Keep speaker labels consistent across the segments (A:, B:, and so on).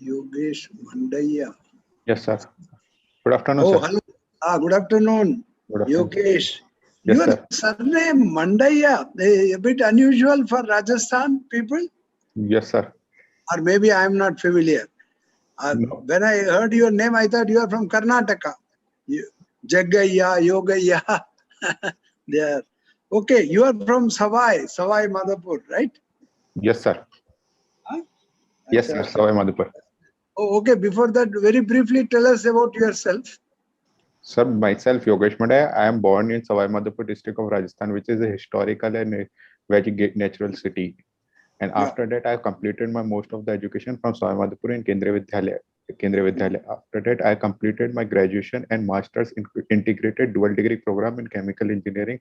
A: Yogesh Mandaya.
B: Yes, sir. Good afternoon,
A: Oh,
B: sir.
A: hello. Good afternoon,
B: Good afternoon, sir.
A: Yogesh.
B: Yes,
A: Your
B: sir.
A: surname Mandaya, a bit unusual for Rajasthan people,
B: Yes, sir.
A: or maybe I am not familiar.
B: No,
A: When I heard your name, I thought you are from Karnataka. You, Jaggaya, Yogaya. There. Okay, you are from Savai Madhapur, right?
B: yes, sir.
A: Huh?
B: Yes, sir.
A: Acha.
B: Savai Madhupur.
A: Oh, okay. Before that, very briefly tell us about yourself.
B: Sir, myself, Yogesh Mandaya. I am born in Savai Madhupur district of Rajasthan, which is a historical and a very natural city. And
A: Yeah.
B: after that, I completed my most of the education from Savai Madhupur in Kendriya Vidyalaya. Kendriya Vidyalaya. After that, I completed my graduation and master's in integrated dual degree program in chemical engineering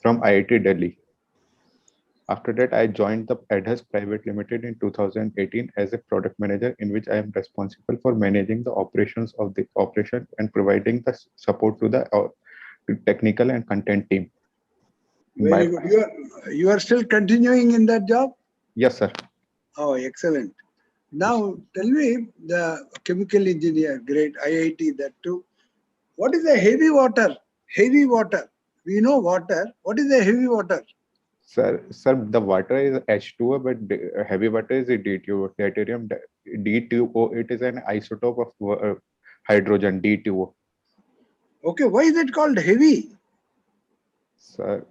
B: from IIT Delhi. After that, I joined the Adhas Private Limited in 2018 as a product manager, in which I am responsible for managing the operations of the operation and providing the support to the technical and content team. In my
A: Very good. You are still continuing in that job?
B: yes, sir.
A: Oh, excellent.
B: Yes.
A: Now tell me, the chemical engineer, great IIT, that too. What is the heavy water? Heavy water. We know water. What is the heavy water?
B: Sir, the water is H2O, but the heavy water is a D2O, deuterium D2O. It is an isotope of hydrogen, D2O.
A: Okay, why is it called heavy?
B: Sir,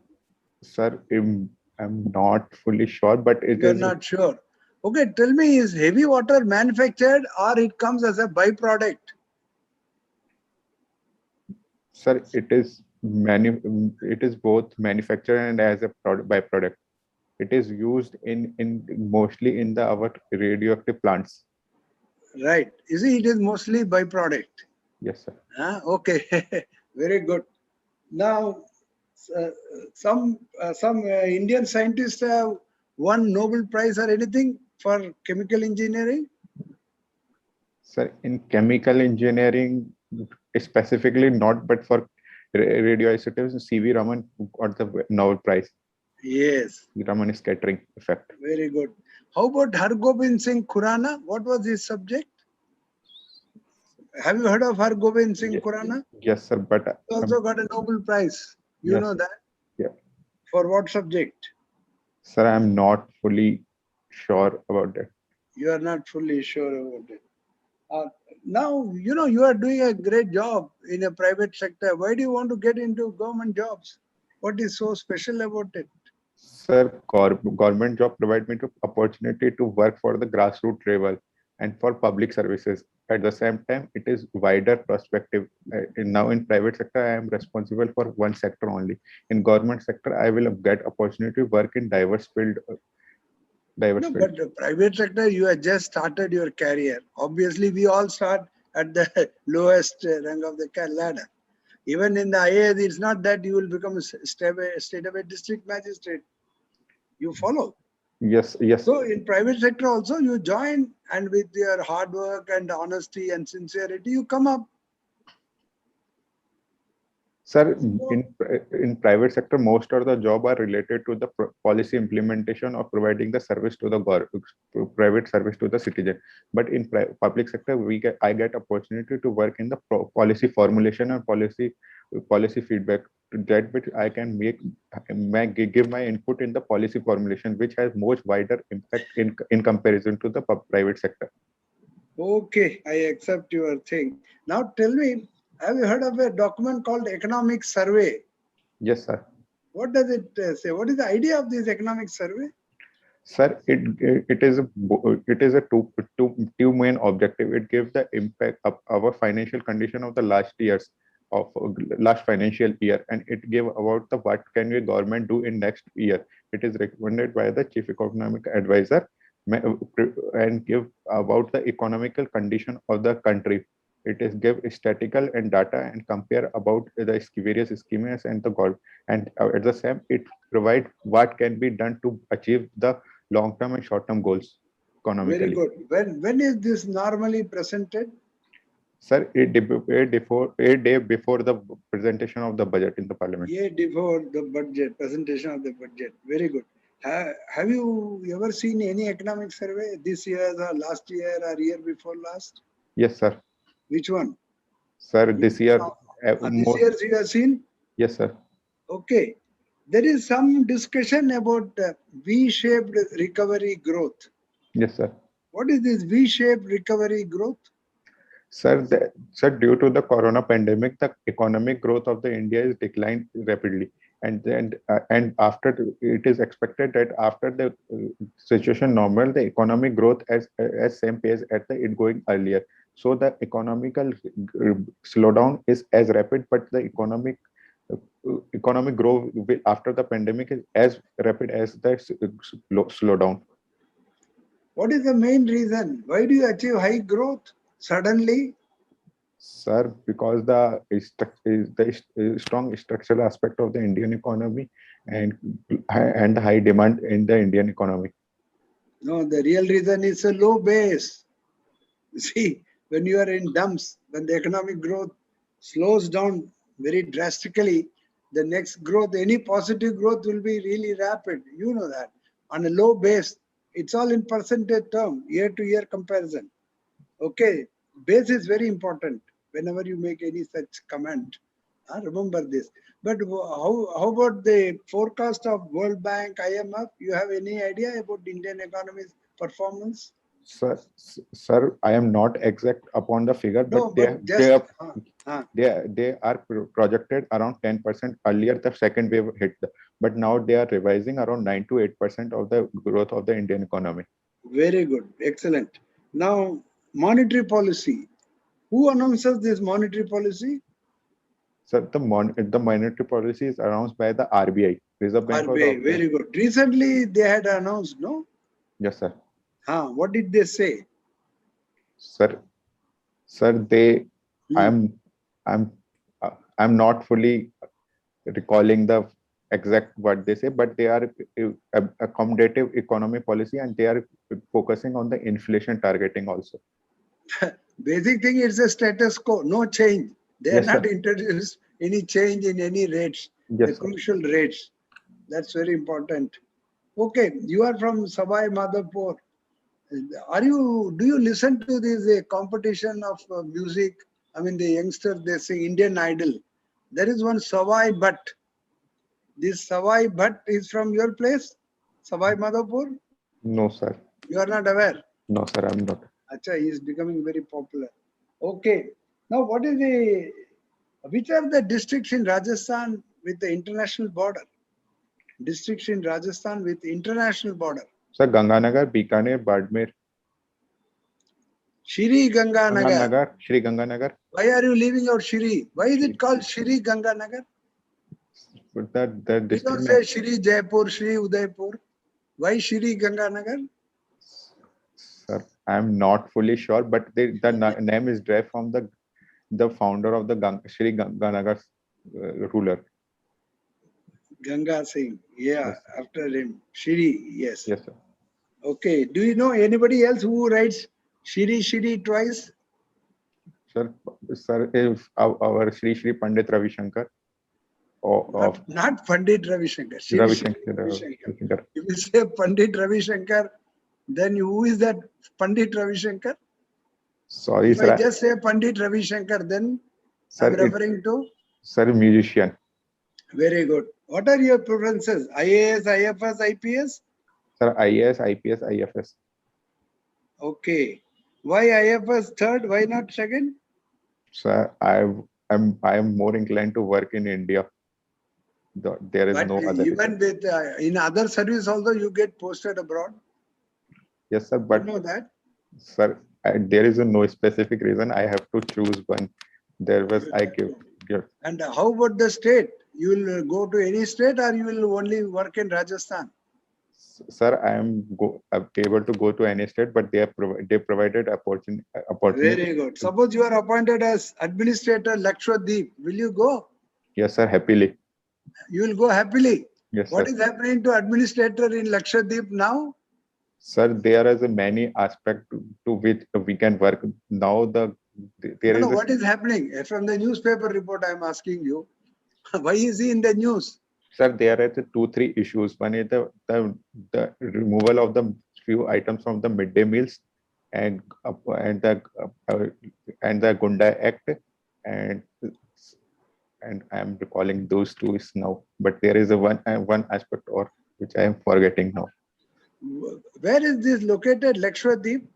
B: I'm not fully sure, but it
A: You are
B: is.
A: not sure. Okay, tell me, is heavy water manufactured or it comes as a byproduct?
B: Sir, it is both manufactured and as a byproduct. It is used in mostly in the our radioactive plants.
A: Right. You see, it is mostly byproduct.
B: Yes, sir.
A: Okay, very good. Now, uh, some Indian scientists have won Nobel Prize or anything for chemical engineering.
B: Sir, in chemical engineering, specifically not, but for radioisotopes, C.V. Raman got the Nobel Prize.
A: Yes,
B: Raman scattering effect.
A: very good. How about Hargobind Singh Khurana? What was his subject? Have you heard of Hargobind Singh
B: Ye-
A: Khurana?
B: Yes, sir. But
A: He also got a Nobel Prize. You know
B: yes,
A: that?
B: yeah,
A: For what subject?
B: sir, I'm not fully sure about that.
A: You are not fully sure about it. Uh, Now, you are doing a great job in a private sector. Why do you want to get into government jobs? What is so special about it?
B: Sir, government job provide me the opportunity to work for the grassroots level and for public services. At the same time, it is wider perspective. Now in private sector, I am responsible for one sector only. In government sector, I will get opportunity to work in diverse
A: No,
B: field.
A: but the private sector, you have just started your career. Obviously, we all start at the lowest rung of the ladder. Even in the IAS, it's not that you will become a state of a district magistrate. You follow.
B: Yes, yes,
A: So in private sector also, you join, and with your hard work and honesty and sincerity, you come up.
B: sir.
A: So,
B: In private sector, most of the job are related to the policy implementation of providing the service to the private service to the citizen. But in public sector, I get opportunity to work in the policy formulation and policy feedback. To that which I can give my input in the policy formulation, which has much wider impact in comparison to the private sector.
A: okay, I accept your thing. Now tell me, have you heard of a document called Economic Survey?
B: Yes, sir.
A: What does it say? What is the idea of this economic survey?
B: Sir, it is a two main objective. It gives the impact of our financial condition of the last financial year, and it give about the what can the government do in next year. It is recommended by the chief economic advisor and give about the economical condition of the country. It is give statistical and data and compare about the various schemes and the goal, and at the same it provide what can be done to achieve the long-term and short-term goals
A: Very
B: economically.
A: good. When is this normally presented?
B: Sir, a day before the presentation of the budget in the parliament.
A: Year before the budget, presentation of the budget. Very good. Have you ever seen any economic survey this year or last year or year before last?
B: Yes, sir.
A: Which one?
B: Sir, this year,
A: This year you have seen?
B: yes, sir.
A: Okay. There is some discussion about V-shaped recovery growth.
B: Yes, sir.
A: What is this V-shaped recovery growth?
B: Sir, sir, due to the corona pandemic, the economic growth of the India is declined rapidly, and after it is expected that after the situation normal, the economic growth as same pace at the it going earlier. So the economical slowdown is as rapid, but the economic growth after the pandemic is as rapid as the slowdown.
A: What is the main reason? Why do you achieve high growth suddenly?
B: Sir, because the strong structural aspect of the Indian economy and the high demand in the Indian economy.
A: No, the real reason is a low base. See, when you are in dumps, when the economic growth slows down very drastically, the next growth, any positive growth will be really rapid. You know that. On a low base, it's all in percentage term, year to year comparison. Okay, base is very important whenever you make any such comment. Remember this. But how about the forecast of World Bank, IMF? You have any idea about Indian economy's performance?
B: Sir, I am not exact upon the figure,
A: No,
B: but
A: but just
B: they are projected around 10%. Earlier, the second wave hit, but now they are revising around 9 to 8% of the growth of the Indian economy.
A: very good, excellent. Now, monetary policy. Who announces this monetary policy?
B: Sir, the monetary policy is announced by the RBI, Reserve Bank of
A: RBI, very good. Recently, they had announced, no?
B: Yes, sir.
A: What did they say?
B: Sir, I'm not fully recalling the exact what they say, but they are accommodative economy policy, and they are focusing on the inflation targeting also.
A: Basic thing is a status quo, no change. They
B: Yes,
A: are not
B: sir.
A: introduced any change in any rates,
B: Yes,
A: the
B: sir.
A: crucial rates. That's very important. Okay, you are from Savai Madhopur. Do you listen to this competition of music? I mean, the youngsters, they sing Indian Idol. There is one Savai Bhatt. This Savai Bhatt is from your place, Savai Madhopur?
B: No, sir.
A: You are not aware?
B: No, sir, I'm not.
A: Acha, he is becoming very popular. Okay. Now, which are the districts in Rajasthan with the international border? Districts in Rajasthan with international border.
B: Sir, Ganganagar, Bikaner, Badmer,
A: Shri Ganganagar.
B: Nagar, Shri Ganganagar.
A: Why are you leaving out Shri? Why is it called Shri Ganganagar?
B: But that
A: You
B: district
A: don't
B: name.
A: say Shri Jaipur, Shri Udaipur. Why Shri Ganganagar?
B: Sir, I'm not fully sure, but the name is derived from the founder of the Shri Ganganagar ruler.
A: Ganga Singh. Yeah,
B: Yes.
A: after him. Shri, yes.
B: Yes, sir.
A: Okay. Do you know anybody else who writes Shri Shri twice?
B: Sir, if our Shri Pandit Ravi Shankar
A: Not Pandit Ravi Shankar. Shri
B: Ravi
A: Shri
B: Shankar,
A: Ravi Shankar.
B: Shankar.
A: If you say Pandit Ravi Shankar, then who is that Pandit Ravi Shankar?
B: Sorry,
A: If I
B: sir.
A: just say Pandit Ravi Shankar, then
B: Sir,
A: I'm referring to?
B: Sir, musician.
A: Very good. What are your preferences? IAS, IFS, IPS?
B: Sir, IAS, IPS, IFS.
A: Okay. Why IFS third? Why not second?
B: Sir, I'm more inclined to work in India. There is
A: But
B: no other
A: even
B: reason.
A: with in other service also you get posted abroad.
B: Yes, sir,
A: You
B: but
A: know that?
B: sir, there is no specific reason. I have to choose one. There was I give.
A: And how about the state? You will go to any state or you will only work in Rajasthan?
B: Sir, I am able to go to any state, but they provided opportunity.
A: Very good. Suppose you are appointed as administrator Lakshadweep, will you go?
B: Yes, sir, happily.
A: You will go happily.
B: Yes,
A: What
B: sir.
A: is happening to administrator in Lakshadweep now?
B: Sir, there is a many aspect to which we can work. Now there is
A: What is happening? From the newspaper report I am asking you. Why is he in the news?
B: Sir, there are the 2-3 issues. One is the removal of the few items from the midday meals and uh, and the Gunda Act, and and I am recalling those two is now. But there is a one aspect or which I am forgetting now.
A: Where is this located, Lakshadweep?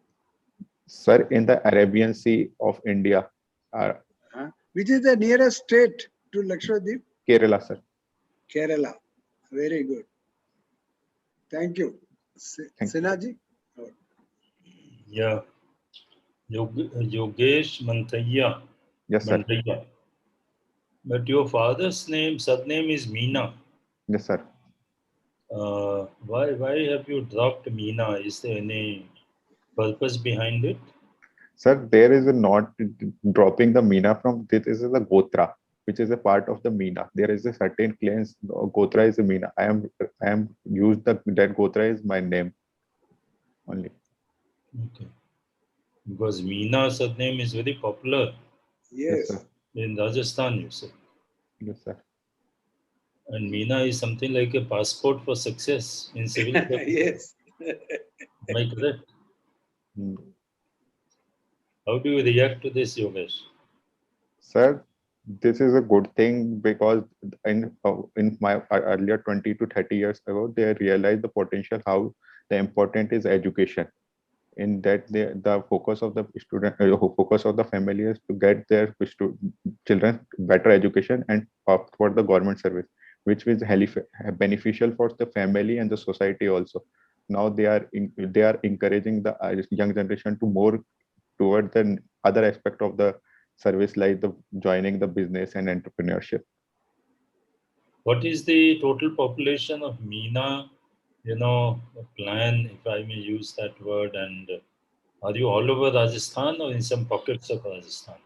B: Sir, in the Arabian Sea of India,
A: Which is the nearest state to Lakshadweep?
B: Kerala, sir.
A: Kerala. Very good. Thank you.
B: Thank you.
A: Sinaji?
C: Yeah. Yogesh Mantaya.
B: Yes, sir.
C: Mantaya. But your father's surname is Meena.
B: Yes, sir.
C: Why have you dropped Meena? Is there any purpose behind it?
B: Sir, there is a not dropping the Meena from this is the Gotra, which is a part of the Meena. There is a certain claims Gotra is a Meena. I am used that Gotra is my name only.
C: Okay. Because Meena surname is very popular
A: Yes.
B: Sir.
C: in Rajasthan, you say.
B: Yes, sir.
C: And Meena is something like a passport for success in civil service.
A: Yes.
C: Am I correct?
B: Hmm.
C: How do you react to this, Yogesh?
B: Sir, this is a good thing because in my earlier 20 to 30 years ago, they realized the potential how the important is education. In that, the focus of the student, focus of the family is to get their children better education and opt for the government service, which is highly beneficial for the family and the society also. Now they are encouraging the young generation to more toward the other aspect of the service, like the joining the business and entrepreneurship.
C: What is the total population of Meena, clan, if I may use that word, and are you all over Rajasthan or in some pockets of Rajasthan?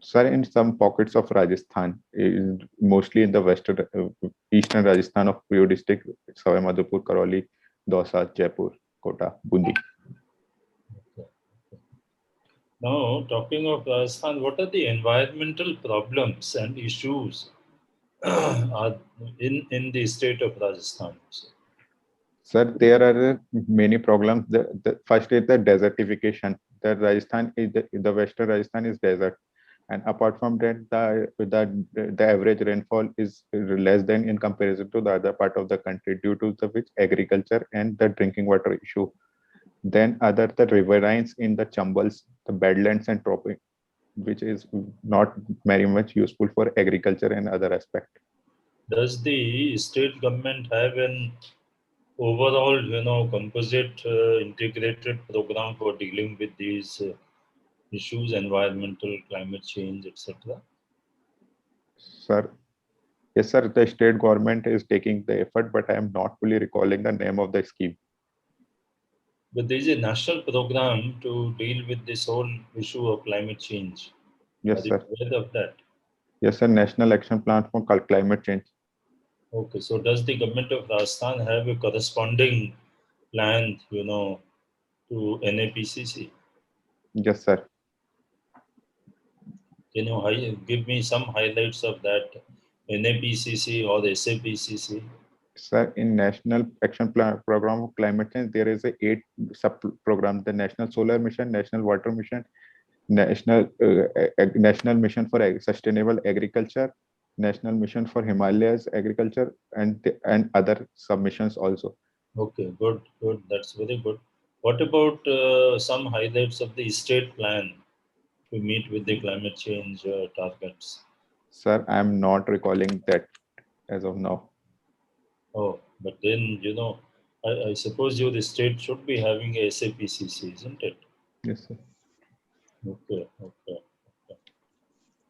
B: Sir, in some pockets of Rajasthan, mostly in the eastern Rajasthan of Puyo district, Savai Madhopur, Karoli, Dausa, Jaipur, Kota, Bundi.
C: Okay. Now, talking of Rajasthan, what are the environmental problems and issues are in the state of Rajasthan?
B: Sir, there are many problems. The first is the desertification. The Rajasthan is the western Rajasthan is desert, and apart from that, the average rainfall is less than in comparison to the other part of the country, due to the which agriculture and the drinking water issue. Then the riverines in the Chambals, the badlands and tropic, which is not very much useful for agriculture and other aspect.
C: Does the state government have an overall, composite integrated program for dealing with these issues, environmental, climate change, etc.?
B: Sir, yes, sir. The state government is taking the effort, but I am not fully recalling the name of the scheme.
C: But there is a national program to deal with this whole issue of climate change.
B: Yes,
C: Are you
B: sir.
C: aware of that?
B: Yes, sir. National Action Plan for Climate Change.
C: Okay, so does the government of Rajasthan have a corresponding plan, to NAPCC?
B: Yes, sir.
C: Can you give me some highlights of that NAPCC or the SAPCC?
B: Sir, in National Action Plan Program of Climate Change, there is a 8 sub-program: the National Solar Mission, National Water Mission, National Mission for Sustainable Agriculture, National Mission for Himalayas Agriculture, and other submissions also.
C: Okay, good. That's very good. What about some highlights of the state plan to meet with the climate change targets?
B: Sir, I am not recalling that as of now.
C: Oh, but then, I suppose the state should be having a SAPCC, isn't it?
B: Yes, sir.
C: Okay.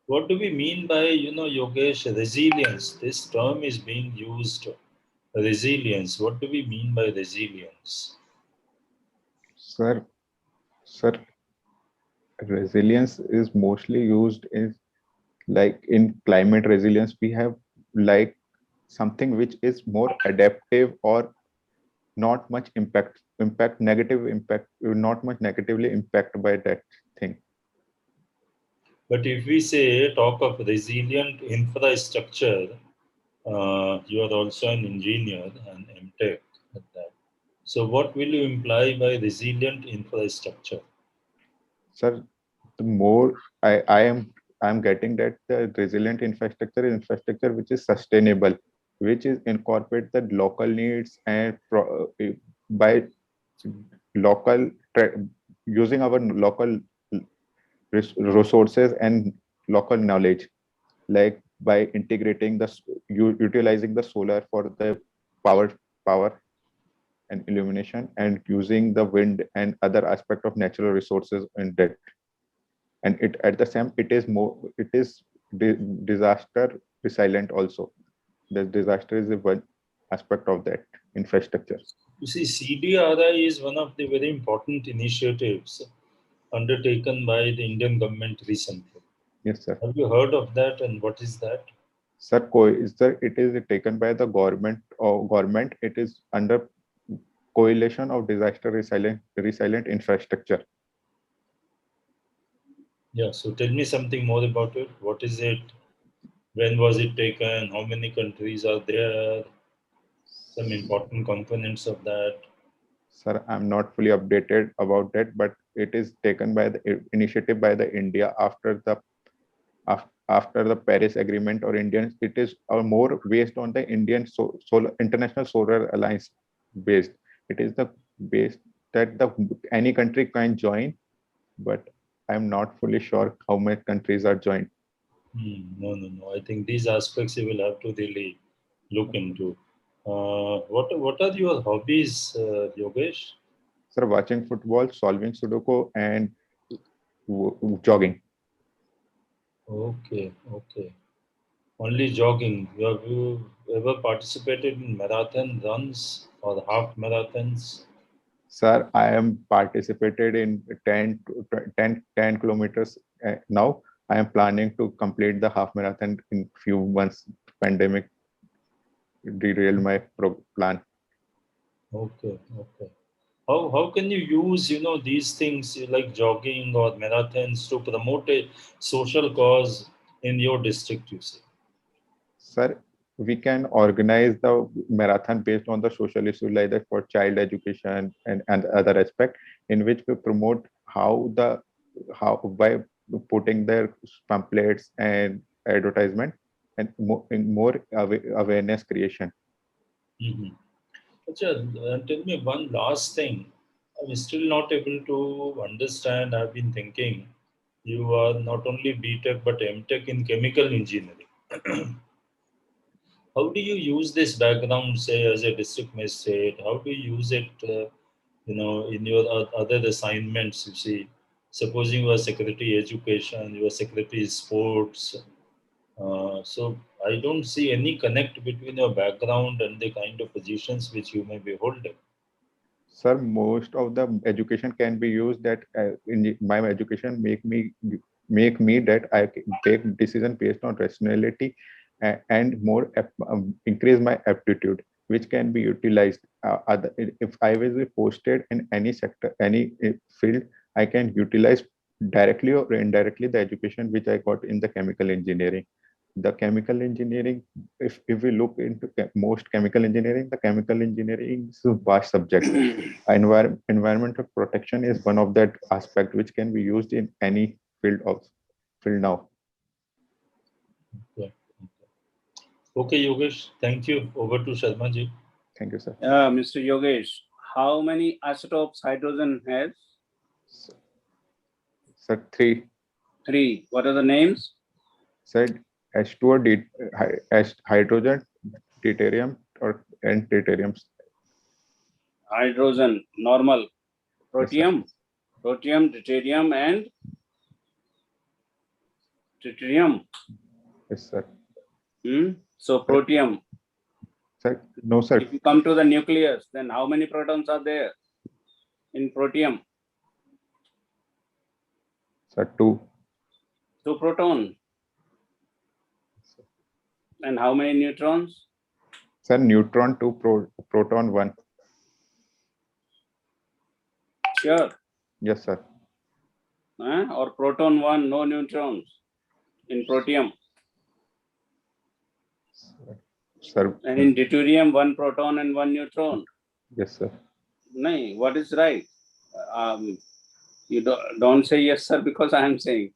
C: What do we mean by, Yogesh, resilience? This term is being used, resilience. What do we mean by resilience?
B: Sir, resilience is mostly used in, like in climate resilience, we have like something which is more adaptive or not much negative impact, not much negatively impacted by that thing.
C: But if we talk of resilient infrastructure, You are also an engineer and MTech at that. So what will you imply by resilient infrastructure?
B: Sir, the more I am getting that the resilient infrastructure is infrastructure which is sustainable, which is incorporate the local needs and by local using our local resources and local knowledge, like by integrating utilizing the solar for the power and illumination, and using the wind and other aspect of natural resources in that. And it at the same it is disaster resilient also. The disaster is the one aspect of that infrastructure.
C: You see, CDRI is one of the very important initiatives undertaken by the Indian government recently.
B: Yes, sir.
C: Have you heard of that, and what is that?
B: Sir, it is taken by the government, or government. It is under coalition of disaster resilient infrastructure.
C: Yeah, so tell me something more about it. What is it? When was it taken? How many countries are there? Some important components of that.
B: Sir, I'm not fully updated about that, but it is taken by the initiative by the India after the Paris Agreement, or Indian. It is more based on the Indian Solar International Solar Alliance based. It is the base that the any country can join, but I'm not fully sure how many countries are joined.
C: No. I think these aspects you will have to really look into. What are your hobbies, Yogesh?
B: Sir, watching football, solving Sudoku, and jogging.
C: Okay. Only jogging. Have you ever participated in marathon runs or half marathons?
B: Sir, I am participated in 10 kilometers now. I am planning to complete the half marathon in few months. Pandemic derailed my plan.
C: Okay. How can you use these things like jogging or marathons to promote a social cause in your district? You say.
B: Sir, we can organize the marathon based on the social issue like that for child education and other aspect, in which we promote how by putting their pamphlets and advertisement and more awareness creation.
C: Mm-hmm. Acha, tell me one last thing. I'm still not able to understand. I've been thinking you are not only BTech but MTech in chemical engineering. How do you use this background, say, as a district magistrate? How do you use it, in your other assignments? You see, supposing you are secretary education, you are secretary sports. So I don't see any connect between your background and the kind of positions which you may be holding.
B: Sir, most of the education can be used that in my education make me that I can take decision based on rationality and more increase my aptitude, which can be utilized. If I will be posted in any sector, any field, I can utilize directly or indirectly the education which I got in the chemical engineering. The chemical engineering, if we look into most chemical engineering, the chemical engineering is a vast subject. Environmental protection is one of that aspect which can be used in any field now.
C: Yeah. Okay, Yogesh, thank you. Over to Sharma ji.
B: Thank you, sir.
D: Mr. Yogesh, how many isotopes hydrogen has?
B: Sir, three.
D: Three. What are the names?
B: Said H2O, hydrogen, deuterium, and tritium.
D: Hydrogen, normal. Protium,
B: Yes,
D: protium, deuterium, and tritium.
B: yes, sir.
D: So protium.
B: Sir, no, sir.
D: If you come to the nucleus, then how many protons are there in protium?
B: Sir, two.
D: Two protons. And how many neutrons?
B: Sir, neutron two, proton one.
D: Sure.
B: Yes, sir.
D: Or proton one, no neutrons in protium.
B: Sir,
D: And in deuterium, 1 proton and 1 neutron.
B: yes, sir.
D: No, what is right? You don't say yes, sir, because I am saying.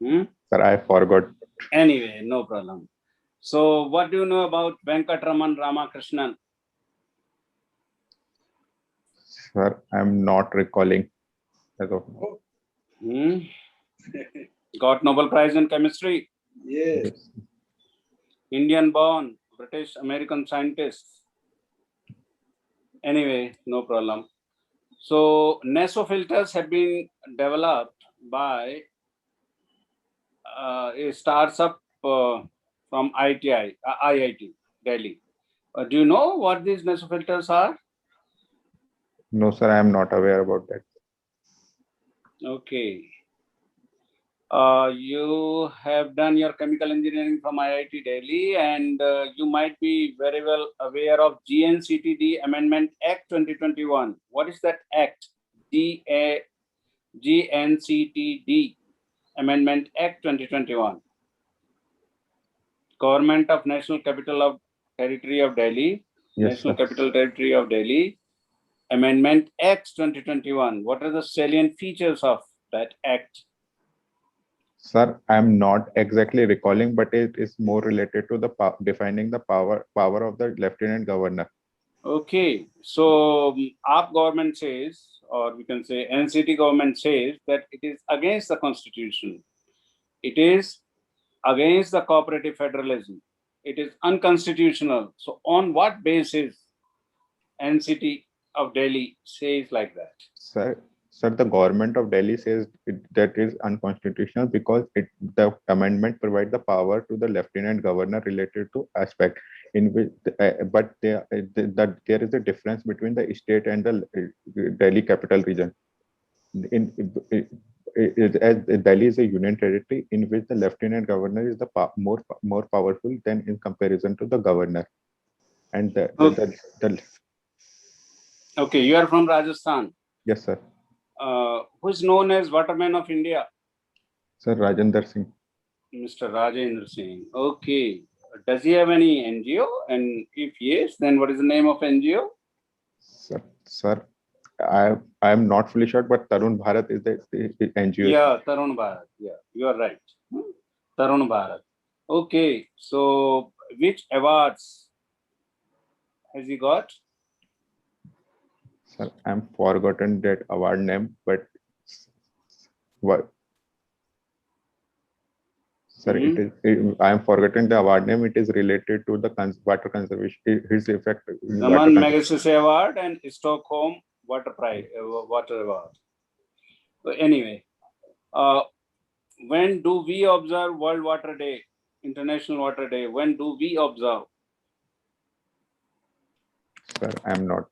B: Sir, I forgot.
D: Anyway, no problem. So, what do you know about Venkatraman Ramakrishnan?
B: Sir, I'm not recalling as of now.
D: Got Nobel Prize in Chemistry.
A: Yes.
B: Yes.
D: Indian born, British American scientist. Anyway, no problem. So, NESO filters have been developed by a startup from IIT Delhi. Do you know what these NESO filters are?
B: No, sir, I am not aware about that.
D: Okay. You have done your chemical engineering from IIT Delhi, and you might be very well aware of GNCTD Amendment Act 2021. What is that act? GNCTD Amendment Act 2021. Government of National Capital of Territory of Delhi,
B: Yes,
D: National
B: sir.
D: Capital Territory of Delhi, Amendment Act 2021. What are the salient features of that act?
B: Sir, I'm not exactly recalling, but it is more related to the defining the power of the Lieutenant Governor.
D: Okay, so our government says, or we can say NCT government says that it is against the constitution. It is against the cooperative federalism. It is unconstitutional. So on what basis NCT of Delhi says like that?
B: Sir, the government of Delhi says that is unconstitutional because the amendment provides the power to the Lieutenant Governor related to aspect in which, but there is a difference between the state and the Delhi capital region. As Delhi is a union territory in which the Lieutenant Governor is the more powerful than in comparison to the governor, and
D: Okay, you are from Rajasthan.
B: Yes, sir.
D: Who is known as Waterman of India?
B: Sir, Rajendra Singh.
D: Mr. Rajendra Singh. Okay. Does he have any NGO? And if yes, then what is the name of NGO?
B: Sir, I am not fully sure, but Tarun Bharat is the NGO.
D: Yeah, Tarun Bharat. Yeah, you are right. Tarun Bharat. Okay. So, which awards has he got?
B: Sir, I'm forgotten that award name, but what? Sir, I am forgotten the award name. It is related to the water conservation. His effect.
D: Raman Magsaysay Award and Stockholm Water Prize, Water Award. So anyway, when do we observe World Water Day, International Water Day? When do we observe?
B: Sir, I am not.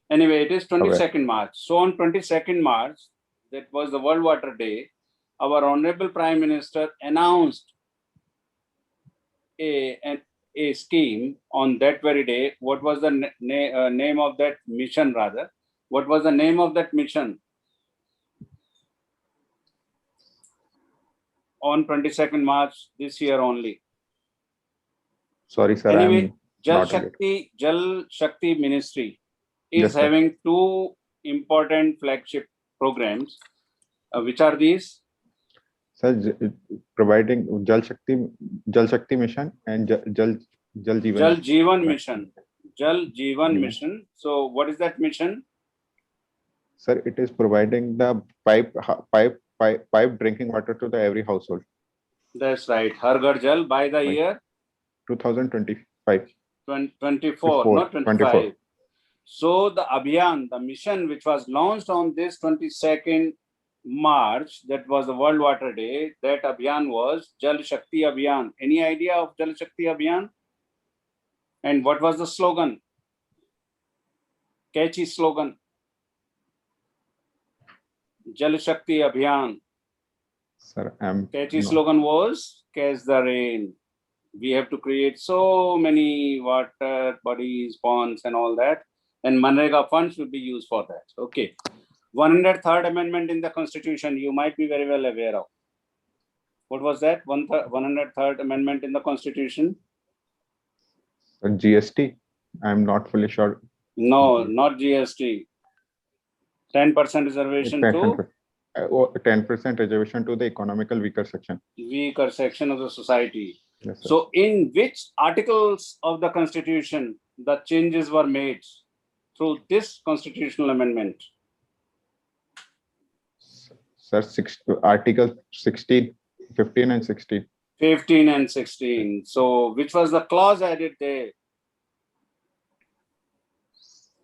D: Anyway, it is 22nd March. So on 22nd March, that was the World Water Day, our Honorable Prime Minister announced a scheme on that very day. What was the name of that mission rather? What was the name of that mission? On 22nd March this year only.
B: Sorry, sir.
D: Anyway, Jal Shakti Ministry is having two important flagship programs. Which are these?
B: Sir, providing Jal Shakti Mission and Jal
D: Jeevan Mission. Jal Jeevan Mission. So, what is that mission?
B: Sir, it is providing the pipe drinking water to every household.
D: That's right. Har Ghar Jal by the year
B: 2025.
D: 24, not 25. So the Abhiyan, the mission which was launched on this 22nd March, that was the World Water Day, that Abhiyan was Jal Shakti Abhiyan. Any idea of Jal Shakti Abhiyan? And what was the slogan? Catchy slogan. Jal Shakti Abhiyan.
B: Sir,
D: catchy slogan was catch the rain. We have to create so many water bodies, ponds and all that. And Manrega funds should be used for that. Okay. 103rd Amendment in the Constitution, you might be very well aware of. What was that? 103rd Amendment in the Constitution?
B: Sir, GST, I'm not fully sure.
D: No, not GST. 10% reservation to
B: 10% reservation to the economical weaker section.
D: weaker section of the society.
B: Yes, sir.
D: So in which articles of the Constitution the changes were made through this constitutional amendment?
B: Sir, Article 16, 15 and 16.
D: 15 and 16. So which was the clause added there?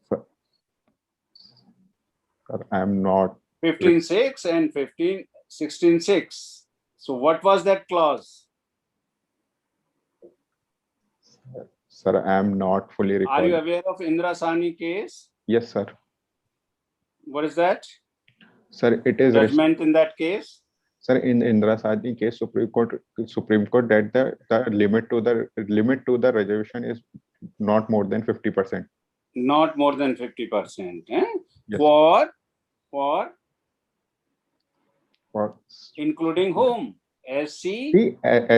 B: Sir, I'm not.
D: 15.6 and 16.6. So what was that clause?
B: Sir, I'm not fully
D: Are you
B: recalling.
D: aware of Indira Sahni case?
B: Yes, sir.
D: What is that?
B: Sir, it is
D: Judgment in that case?
B: Sir, in Indira Sahni case, Supreme Court that the limit to the reservation is not more than 50%.
D: Not more than 50%. Eh?
B: Yes.
D: For including whom? SC?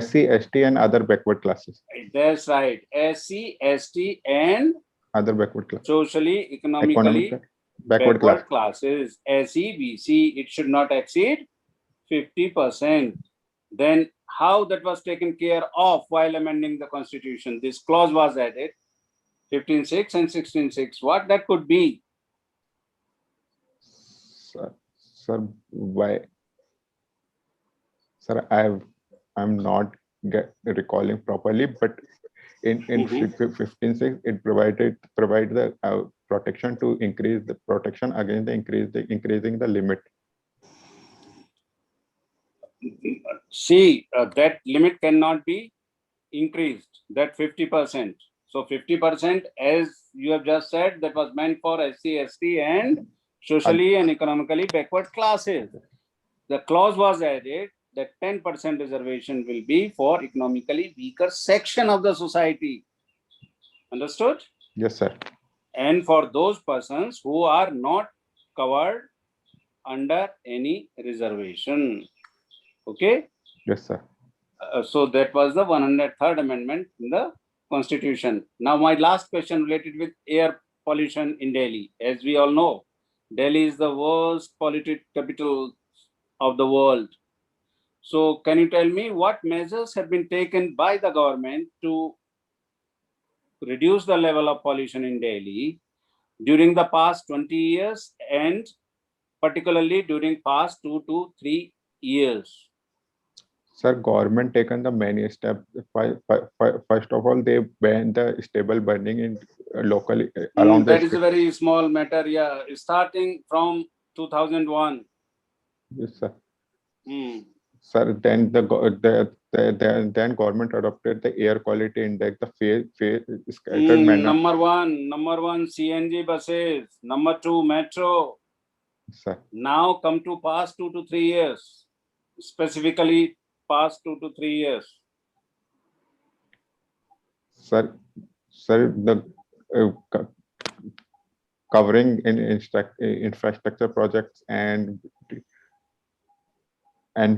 B: SC, ST and other backward classes.
D: That's right. SC, ST and
B: Other backward classes.
D: socially, economically
B: Backward class.
D: classes. SC, BC, it should not exceed 50%. Then how that was taken care of while amending the Constitution? This clause was added, 15.6 and 16.6. What that could be?
B: Sir, why? Sir, I'm not recalling properly, but in 15.6 it provide the protection to increase the protection against increasing the limit.
D: See, that limit cannot be increased, that 50%. So 50%, as you have just said, that was meant for SC, ST and socially and economically backward classes. The clause was added that 10% reservation will be for economically weaker section of the society. Understood?
B: Yes, sir.
D: And for those persons who are not covered under any reservation. Okay?
B: Yes, sir.
D: So that was the 103rd amendment in the Constitution. Now my last question related with air pollution in Delhi. As we all know, Delhi is the worst polluted capital of the world. So can you tell me what measures have been taken by the government to reduce the level of pollution in Delhi during the past 20 years and particularly during past 2 to 3 years?
B: Sir, government taken the many steps. First of all, they banned the stable burning in locally around
D: that
B: the
D: is a very small matter. Yeah, starting from 2001.
B: Yes, sir.
D: Sir,
B: then then government adopted the air quality index, the phase scattered manner.
D: Number one CNG buses, number 2 metro.
B: Sir.
D: Now come to past 2 to 3 years, specifically past 2 to 3 years.
B: Sir, the covering in infrastructure projects and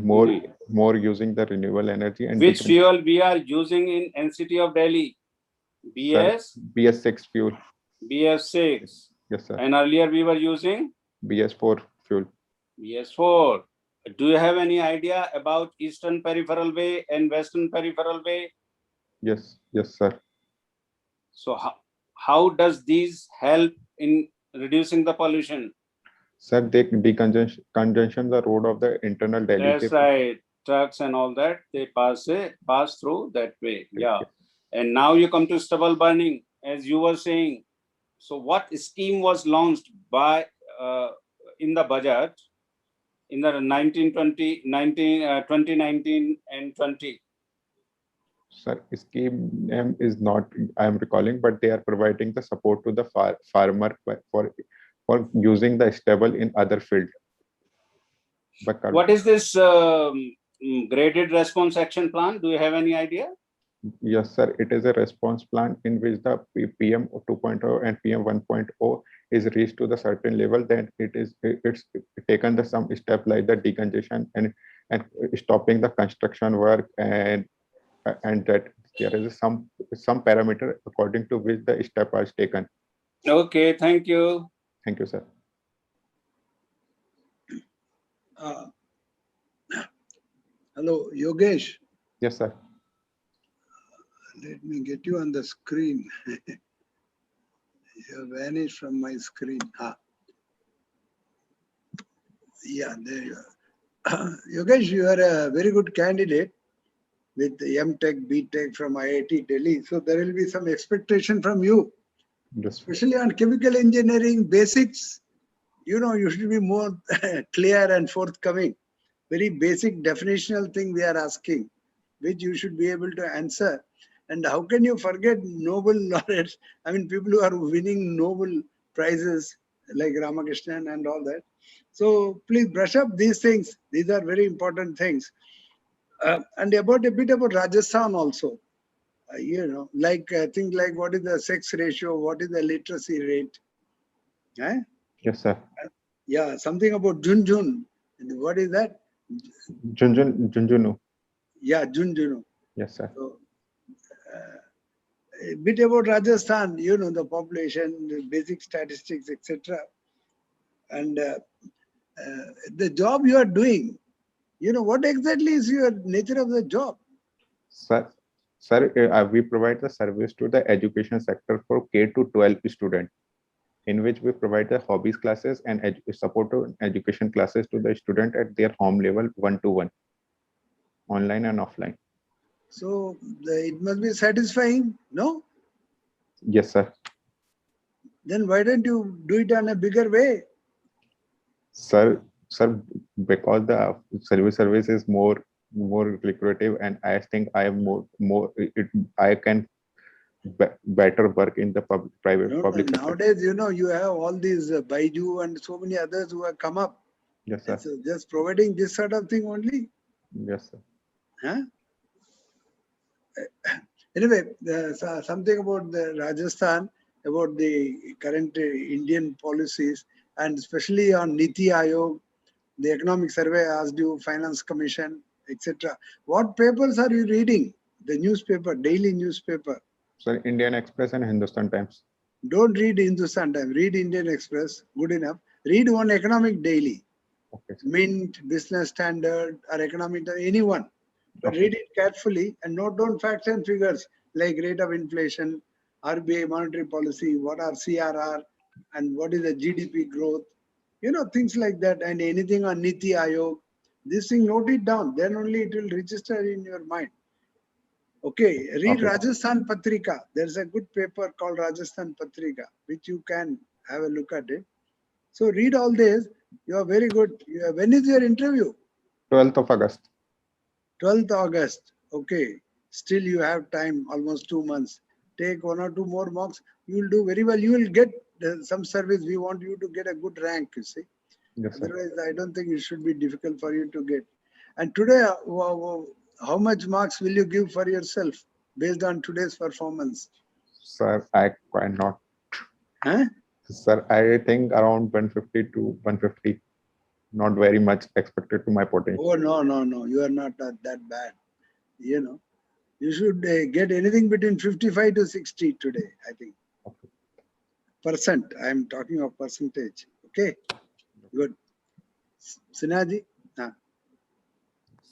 B: more using the renewable energy. And
D: which fuel we are using in NCT of Delhi?
B: BS6 fuel.
D: BS6.
B: Yes, sir.
D: And earlier we were using
B: BS4 fuel.
D: BS4. Do you have any idea about Eastern Peripheral Way and Western Peripheral Way?
B: Yes, sir.
D: So how does these help in reducing the pollution?
B: Sir, they decongestion the road of the internal Delhi.
D: That's right. Trucks and all that, they pass through that way. Yeah. And now you come to stubble burning, as you were saying. So what scheme was launched by in the budget in the 2019 and 20?
B: Sir, scheme name is not I am recalling, but they are providing the support to the farmer for using the stubble in other field.
D: What is this graded response action plan? Do you have any idea?
B: Yes, sir. It is a response plan in which the PM 2.0 and PM 1.0 is reached to the certain level. Then it's taken some step like the decongestion and stopping the construction work and that there is some parameter according to which the step was taken.
D: Okay, thank you.
B: Thank you, sir.
A: Hello, Yogesh.
B: Yes, sir.
A: Let me get you on the screen. You vanished from my screen. Yeah, there you are. Yogesh, you are a very good candidate with M.Tech, B.Tech from IIT Delhi. So there will be some expectation from you,
B: Yes.
A: especially on chemical engineering basics. You know, you should be more clear and forthcoming. Very basic definitional thing we are asking, which you should be able to answer. And how can you forget Nobel laureates? I mean, people who are winning Nobel prizes like Ramakrishnan and all that. So please brush up these things. These are very important things. And about a bit about Rajasthan also. You know, like things like what is the sex ratio, what is the literacy rate. Eh?
B: Yes, sir.
A: Yeah, something about Junjun. What is that?
B: Junjunu.
A: Yeah, Junjunu.
B: Yes, sir.
A: So, a bit about Rajasthan, you know, the population, the basic statistics, etc. And the job you are doing, you know, what exactly is your nature of the job?
B: Sir, we provide the service to the education sector for K to 12 students, in which we provide the hobbies classes and support to education classes to the student at their home level 1-to-1, online and offline.
A: So it must be satisfying, no?
B: Yes, sir.
A: Then why don't you do it on a bigger way?
B: Sir, because the service is more lucrative, and I think I am I can better work in the public sector.
A: Nowadays, you know, you have all these Baiju and so many others who have come up.
B: Yes, sir.
A: So just providing this sort of thing only.
B: Yes, sir.
A: Huh? Anyway, something about the Rajasthan, about the current Indian policies, and especially on Niti Aayog, the Economic Survey asked you, Finance Commission, etc. What papers are you reading? The newspaper, daily newspaper.
B: Sir, Indian Express and Hindustan Times.
A: Don't read Hindustan Times. Read Indian Express. Good enough. Read one economic daily.
B: Okay, sir.
A: Mint, Business Standard, or Economic, anyone. But
B: Okay.
A: read it carefully and note down facts and figures like rate of inflation, RBI monetary policy, what are CRR, and what is the GDP growth. You know, things like that, and anything on Niti Aayog. This thing, note it down. Then only it will register in your mind. Okay, read
B: Okay.
A: Rajasthan Patrika. There's a good paper called Rajasthan Patrika, which you can have a look at it. So read all this. You are very good. When is your interview?
B: 12th of August.
A: 12th August. Okay. Still you have time, almost 2 months. Take 1 or 2 more mocks. You will do very well. You will get some service. We want you to get a good rank, you see.
B: Yes, sir.
A: Otherwise, I don't think it should be difficult for you to get. And today, how much marks will you give for yourself based on today's performance?
B: Sir, I cannot.
A: Huh?
B: Sir, I think around 150 to 150. Not very much expected to my potential.
A: Oh, no. You are not that bad. You know, you should get anything between 55 to 60 today, I think.
B: Okay.
A: Percent. I am talking of percentage. Okay. Good. Sinaji?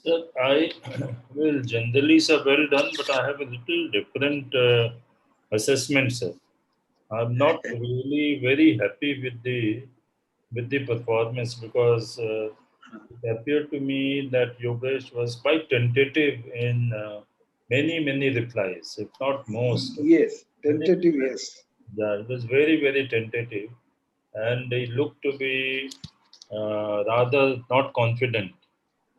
C: Sir, I will generally, sir, well done, but I have a little different assessment, sir. I'm not really very happy with the performance because it appeared to me that Yogesh was quite tentative in many replies, if not most.
A: Yes. Tentative, yes.
C: Yeah, it was very tentative, and he looked to be rather not confident,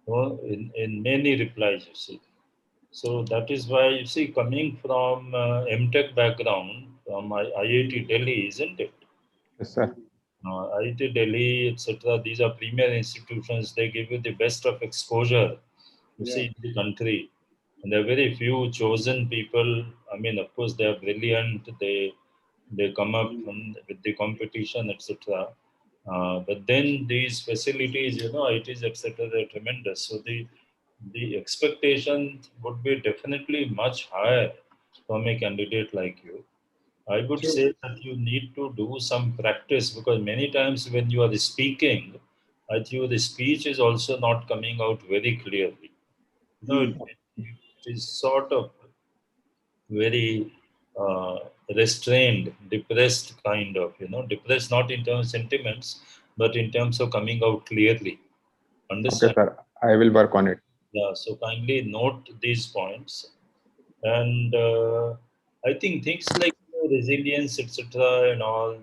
C: you know, in many replies, you see. So that is why, you see, coming from M.Tech background, from IIT Delhi, isn't it?
B: Yes, sir.
C: IIT Delhi, etc. These are premier institutions. They give you the best of exposure, you see, in the country. And there are very few chosen people. I mean, of course, they are brilliant. They come up with the competition, etc. But then these facilities, you know, ITs, etc., they're tremendous. So the the expectation would be definitely much higher from a candidate like you. I would
A: True.
C: say that you need to do some practice, because many times when you are speaking, I think the speech is also not coming out very clearly. It is sort of very restrained, depressed kind of, depressed not in terms of sentiments, but in terms of coming out clearly.
B: Okay,
C: Understand?
B: sir. I will work on it.
C: Yeah, so kindly note these points. And I think things like resilience, etc., and all.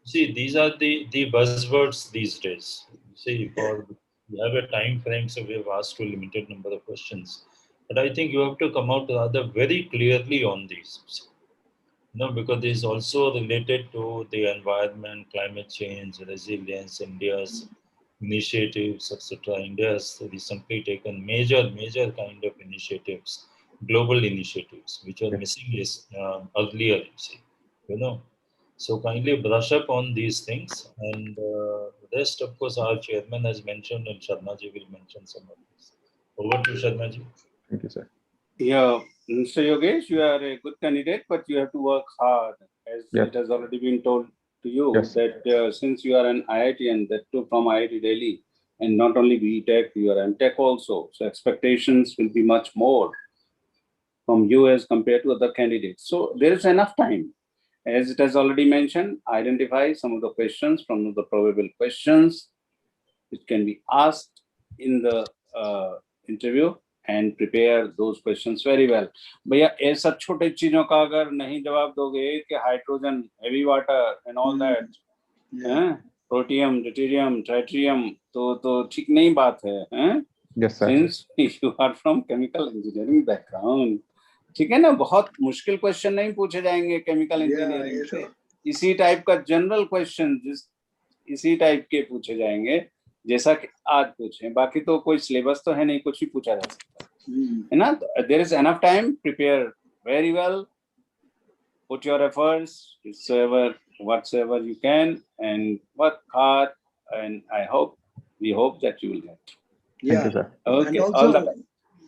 C: See, these are the buzzwords these days. See, we have a time frame, so we have asked to a limited number of questions. But I think you have to come out rather very clearly on these. Because this is also related to the environment, climate change, resilience, India's initiatives, etc. India has recently taken major kind of initiatives, global initiatives, which were
B: Yes.
C: missing earlier, you see. So kindly brush up on these things, and rest, of course, our chairman has mentioned, and Sharma ji will mention some of this. Over to Sharma ji.
B: Thank you, sir.
D: Yeah, Mr. Yogesh, you are a good candidate, but you have to work hard, as
B: Yes.
D: it has already been told to you,
B: Yes.
D: that since you are an IIT, and that too from IIT Delhi, and not only BTech, you are MTech also, so expectations will be much more from you as compared to other candidates. So there is enough time. As it has already mentioned, identify some of the questions from the probable questions which can be asked in the interview, and prepare those questions very well. भैया ऐसा छोटे चीजों का अगर नहीं जवाब दोगे कि hydrogen, heavy water and all that, protium, deuterium, tritium, तो ठीक नहीं बात है, हैं?
B: Yes, sir.
D: Since you are from chemical engineering background, ठीक है ना, बहुत मुश्किल क्वेश्चन नहीं पूछे जाएंगे केमिकल इंजीनियरिंग से, इसी टाइप का जनरल क्वेश्चन इसी टाइप के पूछे जाएंगे जैसा कि आज पूछे, बाकी तो कोई सिलेबस तो है नहीं, कुछ भी पूछा जा सकता है ना. There is enough time, prepare very well, put your efforts whatsoever you can, and work hard, and we hope that you will get.
A: Yeah.
B: Thank you, sir.
D: Okay,
A: And
D: all the
A: also,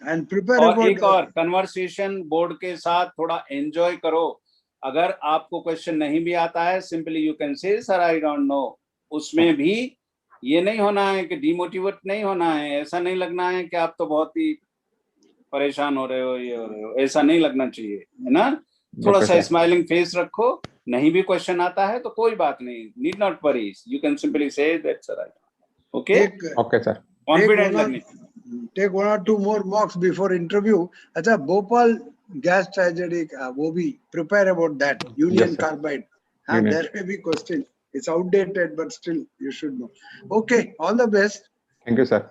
A: and prepare
D: और
A: about
D: एक और conversation board के साथ थोड़ा enjoy करो. अगर आपको question नहीं भी आता है, simply you can say sir I don't know. उसमें भी ये नहीं होना है कि डिमोटिवेट नहीं होना है, ऐसा नहीं लगना है कि आप तो बहुत ही परेशान हो रहे हो, ये हो रहे हो, ऐसा नहीं लगना चाहिए, है ना. थोड़ा सा स्माइलिंग फेस रखो. नहीं भी क्वेश्चन आता है तो कोई बात नहीं, need not worry, you can simply say that sir I. Okay
B: Okay, sir.
D: Confident लगने.
A: take 1 or 2 more mocks before interview. अच्छा, भोपाल gas tragedy, वो भी prepare about that. Union
B: Yes, sir.
A: Carbide.
B: Union.
A: There may be question. It's outdated, but still you should know. Okay, all the best.
B: Thank you, sir.